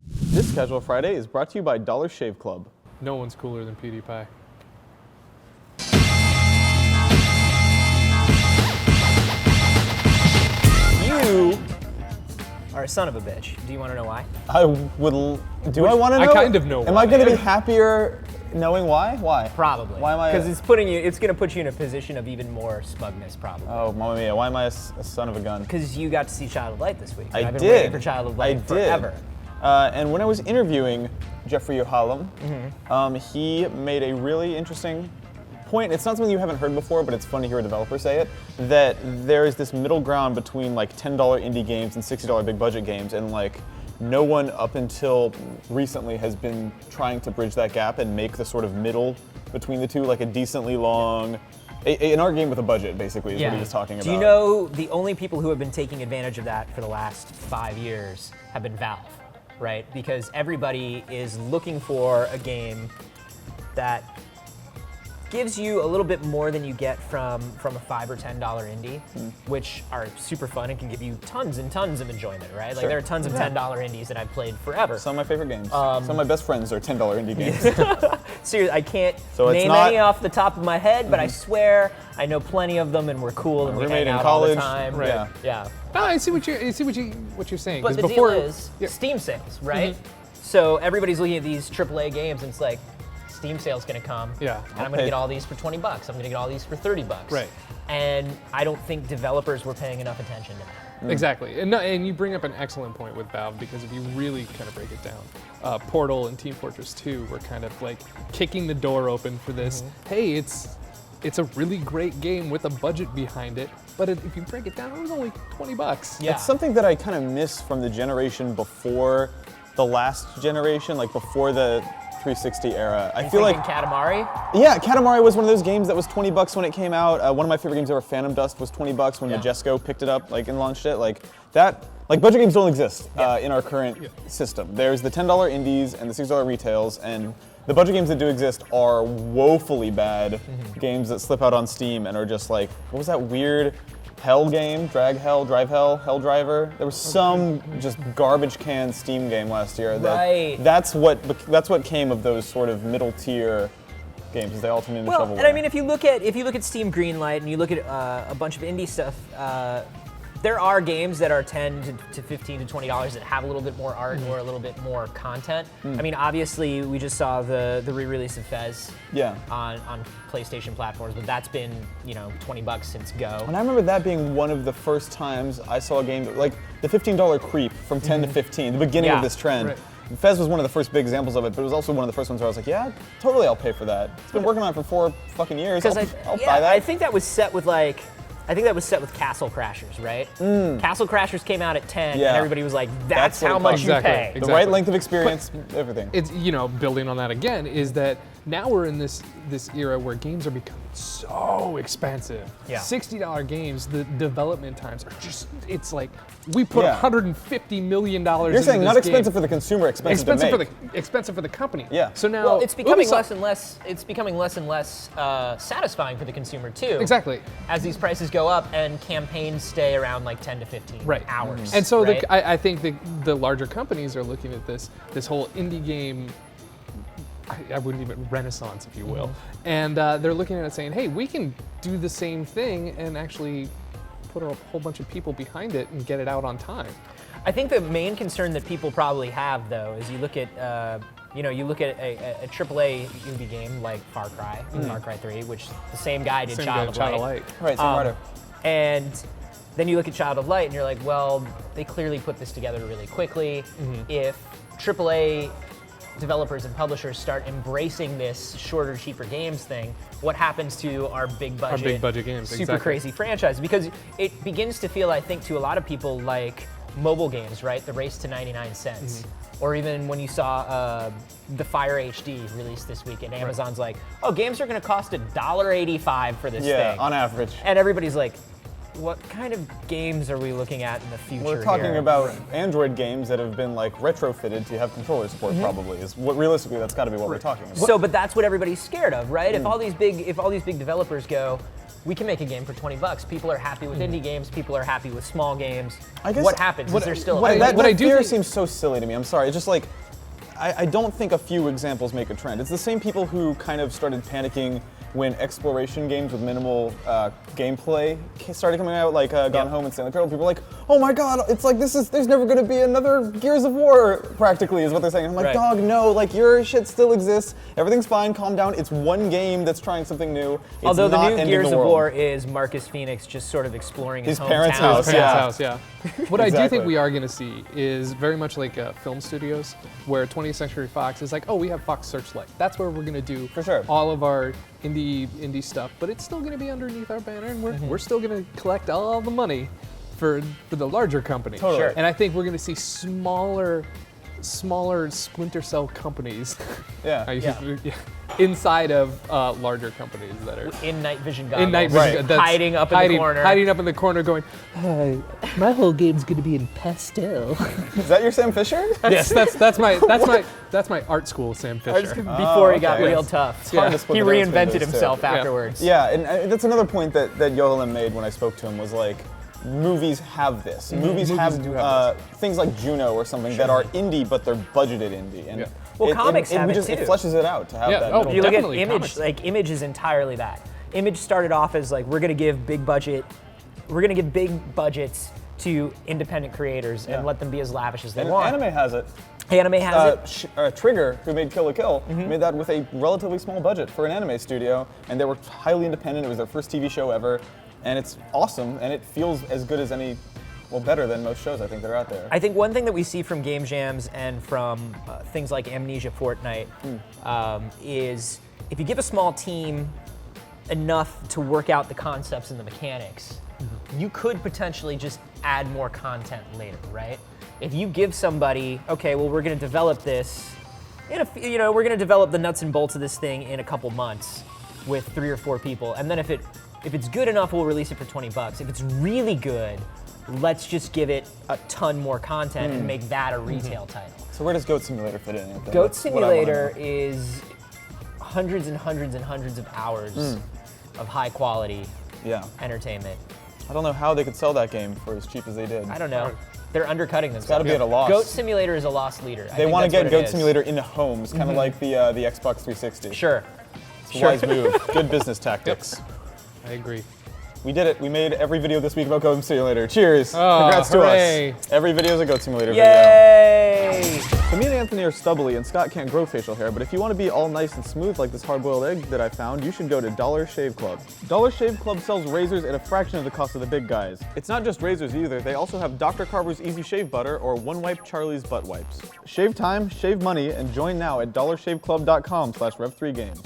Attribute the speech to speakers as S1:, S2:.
S1: This Casual Friday is brought to you by Dollar Shave Club.
S2: No one's cooler than PewDiePie.
S3: You are a son of a bitch. Do you want to know why?
S1: I would. Do I want to know?
S2: I kind of know
S1: Am
S2: why.
S1: I going to be happier knowing why? Why?
S3: Probably.
S1: Why am I?
S3: Because it's going to put you in a position of even more smugness, probably.
S1: Oh, Mamma Mia! Why am I a son of a gun?
S3: Because you got to see Child of Light this week.
S1: I
S3: I've been
S1: did.
S3: waiting for Child of Light forever.
S1: And when I was interviewing Jeffrey Yohalam, he made a really interesting point. It's not something you haven't heard before, but it's fun to hear a developer say it, that there is this middle ground between like $10 indie games and $60 big budget games, and like no one up until recently has been trying to bridge that gap and make the sort of middle between the two, like a decently long, an art game with a budget, basically, is what he was talking about.
S3: Do you know the only people who have been taking advantage of that for the last 5 years have been Valve, right? Because everybody is looking for a game that gives you a little bit more than you get from a $5 or $10 indie, which are super fun and can give you tons and tons of enjoyment, right? Like there are tons of $10 indies that I've played forever.
S1: Some of my favorite games. Some of my best friends are $10 indie games.
S3: Seriously, I can't
S1: So it's
S3: name
S1: not-
S3: any off the top of my head, but I swear I know plenty of them and we're cool and we
S1: Roommate
S3: hang
S1: in
S3: out all the
S1: college,
S3: time.
S1: right.
S3: Yeah.
S2: No, I see what you're saying.
S3: But
S2: 'cause
S3: the
S2: before,
S3: deal is
S2: Yeah.
S3: Steam sales, right? So everybody's looking at these AAA games and it's like, Steam sale's gonna come.
S2: Yeah.
S3: And I'm gonna get all these for $20. I'm gonna get all these for $30.
S2: Right.
S3: And I don't think developers were paying enough attention to that.
S2: Exactly, and you bring up an excellent point with Valve, because if you really kind of break it down, Portal and Team Fortress 2 were kind of like kicking the door open for this. Hey, it's a really great game with a budget behind it, but if you break it down, it was only $20.
S3: Yeah.
S1: It's something that I kind of miss from the generation before the last generation, like before the 360 era. I feel like
S3: Katamari?
S1: Yeah, Katamari was one of those games that was $20 when it came out. One of my favorite games ever, Phantom Dust, was $20 when Majesco picked it up, like, and launched it. Like that, like budget games don't exist in our current system. There's the $10 indies and the $6 retails, and the budget games that do exist are woefully bad games that slip out on Steam and are just like, what was that weird Hell game, Drive Hell, Hell Driver. There was some just garbage can Steam game last year. That's what came of those sort of middle tier games, as they all turned into shovelware.
S3: And I mean, if you look at Steam Greenlight and you look at a bunch of indie stuff, there are games that are $10 to $15 to $20 that have a little bit more art or a little bit more content. I mean, obviously, we just saw the re-release of Fez on PlayStation platforms, but that's been, $20 since Go.
S1: And I remember that being one of the first times I saw a game that, like the $15 creep from 10 to 15, the beginning of this trend.
S2: Right.
S1: Fez was one of the first big examples of it, but it was also one of the first ones where I was like, yeah, totally, I'll pay for that. It's been working on it for 4 fucking years. I'll buy that.
S3: I think that was set with Castle Crashers, right? Castle Crashers came out at 10, and everybody was like, that's how much you pay.
S1: The right length of experience, everything.
S2: It's, building on that again, is that now we're in this era where games are becoming so expensive.
S3: Yeah.
S2: $60 games, the development times are just, it's like, we put $150 million into
S1: You're saying
S2: this
S1: not expensive
S2: game.
S1: for the consumer, expensive to make.
S2: Expensive for the company.
S1: Yeah.
S2: So now
S3: it's becoming less and less. It's becoming less and less satisfying for the consumer too.
S2: Exactly.
S3: As these prices go up and campaigns stay around like 10 to 15 hours.
S2: And so
S3: right?
S2: I think the larger companies are looking at this whole indie game, I wouldn't even, renaissance, if you will. And they're looking at it saying, hey, we can do the same thing and actually put a whole bunch of people behind it and get it out on time.
S3: I think the main concern that people probably have, though, is you look at a AAA indie game like Far Cry, Far Cry 3, which the same guy did Child of Light.
S1: Right, same writer.
S3: And then you look at Child of Light and you're like, well, they clearly put this together really quickly. If AAA developers and publishers start embracing this shorter, cheaper games thing, what happens to our big budget
S2: games,
S3: super crazy franchise? Because it begins to feel, I think, to a lot of people like mobile games, right? The race to 99 cents. Or even when you saw the Fire HD released this week, and Amazon's like, oh, games are going to cost $1.85 for this thing.
S1: Yeah, on average.
S3: And everybody's like, what kind of games are we looking at in the future?
S1: We're talking about Android games that have been like retrofitted to have controller support. Probably is what realistically that's got to be what we're talking about.
S3: So, but that's what everybody's scared of, right? If all these big developers go, we can make a game for 20 bucks. People are happy with indie games. People are happy with small games.
S1: I guess
S3: what happens? Is there still
S1: that
S2: I do
S1: fear
S2: think-
S1: seems so silly to me. I'm sorry. It's just like I don't think a few examples make a trend. It's the same people who kind of started panicking when exploration games with minimal gameplay started coming out, like Gone Home and Stanley Parable. People were like, oh my god, it's like there's never gonna be another Gears of War, practically, is what they're saying. I'm like,
S3: Right.
S1: dog, no, like your shit still exists. Everything's fine, calm down. It's one game that's trying something new. It's
S3: Although the
S1: not
S3: new
S1: ending
S3: Gears
S1: the
S3: of
S1: world.
S3: War is Marcus Phoenix just sort of exploring his
S1: parents'
S3: hometown.
S1: house,
S2: Parents'
S1: yeah.
S2: house, yeah. What I do
S1: Exactly.
S2: think we are going to see is very much like film studios, where 20th Century Fox is like, oh, we have Fox Searchlight. That's where we're going to do
S1: For sure.
S2: all of our indie stuff, but it's still going to be underneath our banner, and we're still going to collect all the money for the larger company.
S1: Totally.
S3: Sure.
S2: And I think we're going to see smaller splinter cell companies
S1: Yeah.
S2: inside of larger companies that are
S3: In night vision goggles.
S2: in night
S1: Right.
S2: vision, that's
S3: Hiding up in the corner.
S2: hiding up in the corner, going, my whole game's gonna be in pastel.
S1: Is that your Sam Fisher?
S2: Yes, that's my art school Sam Fisher.
S3: Before he got
S1: okay.
S3: real tough.
S1: It's hard to split
S3: He
S1: the difference between
S3: reinvented
S1: those two.
S3: himself
S2: Yeah.
S3: afterwards.
S1: Yeah, and that's another point that Yohalim made when I spoke to him was like, movies have this. Movies
S2: do
S1: have
S2: have
S1: things like Juno or something that are indie, but they're budgeted indie. And
S2: Yeah.
S3: Well, comics have it
S1: it
S3: too.
S1: fleshes it out to have
S2: Yeah,
S1: that.
S2: oh,
S1: middle
S3: You look at
S2: Definitely,
S3: Image,
S2: comics.
S3: like Image is entirely that. Image started off as like, we're gonna give big budgets to independent creators
S1: Yeah.
S3: and let them be as lavish as they
S1: And
S3: want.
S1: anime has it.
S3: Anime has it.
S1: Trigger, who made Kill la Kill, made that with a relatively small budget for an anime studio, and they were highly independent. It was their first TV show ever, and it's awesome, and it feels as good as any, well, better than most shows I think that are out there.
S3: I think one thing that we see from game jams and from things like Amnesia Fortnite is if you give a small team enough to work out the concepts and the mechanics, you could potentially just add more content later, right? If you give somebody, okay, well, we're going to develop this, we're going to develop the nuts and bolts of this thing in a couple months with 3 or 4 people, and then if it's good enough, we'll release it for 20 bucks. If it's really good, let's just give it a ton more content and make that a retail title.
S1: So where does Goat Simulator fit in? Anthony?
S3: Goat
S1: That's what I wanna
S3: Simulator
S1: know.
S3: is hundreds and hundreds and hundreds of hours of high quality
S1: Yeah.
S3: entertainment.
S1: I don't know how they could sell that game for as cheap as they did.
S3: I don't know. They're undercutting themselves.
S1: gotta be at a loss.
S3: Goat Simulator is a lost leader.
S1: They want to
S3: to
S1: get Goat Simulator into homes, kind of like the Xbox 360.
S3: Sure.
S1: It's a wise move. Good business tactics.
S2: I agree.
S1: We did it. We made every video this week about Goat Simulator. Cheers.
S2: Oh,
S1: Congrats
S2: hooray.
S1: to us. Every video is a Goat Simulator video.
S3: Yay!
S1: So me and Anthony are stubbly, and Scott can't grow facial hair, but if you want to be all nice and smooth like this hard-boiled egg that I found, you should go to Dollar Shave Club. Dollar Shave Club sells razors at a fraction of the cost of the big guys. It's not just razors either. They also have Dr. Carver's Easy Shave Butter or One Wipe Charlie's Butt Wipes. Shave time, shave money, and join now at dollarshaveclub.com/rev3games.